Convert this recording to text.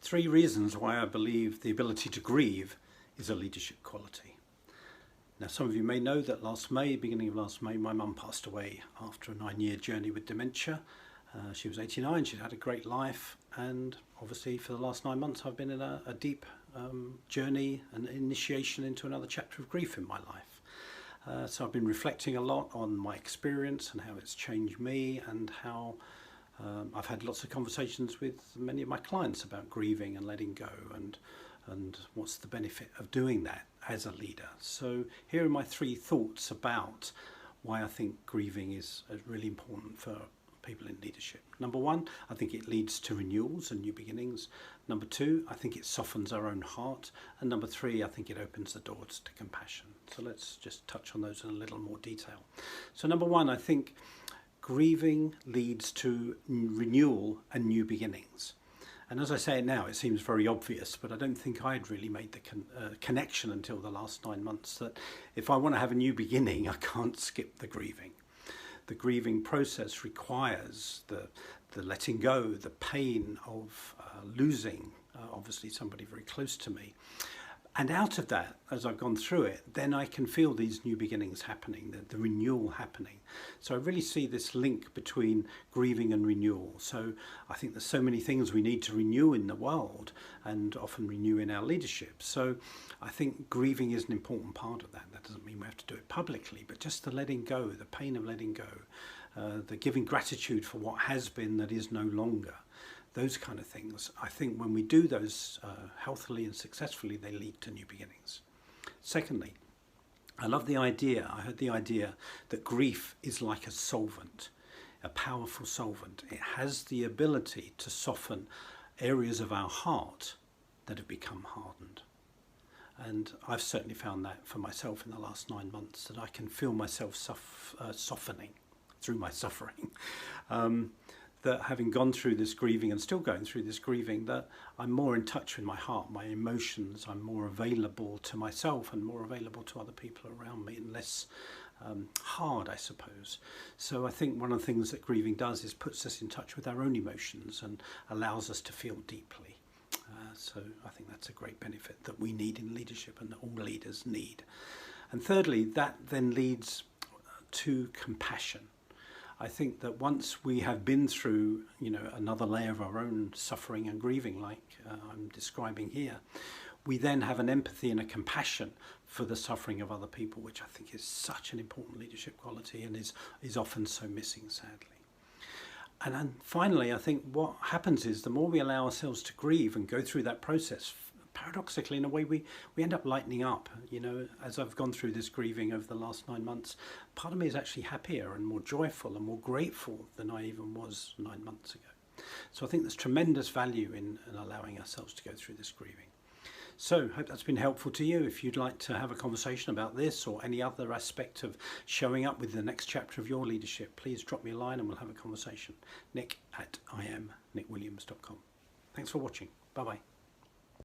3 reasons why I believe the ability to grieve is a leadership quality. Now, some of you may know that last May, beginning of last May, my mum passed away after a 9-year journey with dementia. She was 89, she'd had a great life, and obviously for the last 9 months I've been in a deep journey and initiation into another chapter of grief in my life. So I've been reflecting a lot on my experience and how it's changed me, and how I've had lots of conversations with many of my clients about grieving and letting go, and what's the benefit of doing that as a leader. So here are my 3 thoughts about why I think grieving is really important for people in leadership. Number 1, I think it leads to renewals and new beginnings. Number 2, I think it softens our own heart. And number 3, I think it opens the doors to compassion. So let's just touch on those in a little more detail. So number 1, I think grieving leads to renewal and new beginnings. And as I say it now, it seems very obvious, but I don't think I'd really made the connection until the last 9 months that if I want to have a new beginning, I can't skip the grieving. The grieving process requires the letting go, the pain of losing obviously somebody very close to me. And out of that, as I've gone through it, then I can feel these new beginnings happening, the renewal happening. So I really see this link between grieving and renewal. So I think there's so many things we need to renew in the world, and often renew in our leadership. So I think grieving is an important part of that. That doesn't mean we have to do it publicly, but just the letting go, the pain of letting go, the giving gratitude for what has been that is no longer. Those kind of things, I think when we do those healthily and successfully, they lead to new beginnings. Secondly, I love the idea, I heard the idea that grief is like a solvent, a powerful solvent. It has the ability to soften areas of our heart that have become hardened. And I've certainly found that for myself in the last 9 months, that I can feel myself softening through my suffering. That having gone through this grieving and still going through this grieving, that I'm more in touch with my heart, my emotions. I'm more available to myself and more available to other people around me, and less hard, I suppose. So I think one of the things that grieving does is puts us in touch with our own emotions and allows us to feel deeply. So I think that's a great benefit that we need in leadership, and that all leaders need. And thirdly, that then leads to compassion. I think that once we have been through, another layer of our own suffering and grieving, like I'm describing here, we then have an empathy and a compassion for the suffering of other people, which I think is such an important leadership quality, and is often so missing, sadly. And then finally, I think what happens is the more we allow ourselves to grieve and go through that process, paradoxically, in a way, we end up lightening up. As I've gone through this grieving over the last 9 months, part of me is actually happier and more joyful and more grateful than I even was 9 months ago. So I think there's tremendous value in allowing ourselves to go through this grieving. So hope that's been helpful to you. If you'd like to have a conversation about this or any other aspect of showing up with the next chapter of your leadership, please drop me a line and we'll have a conversation. Nick@imnickwilliams.com. Thanks for watching. Bye-bye.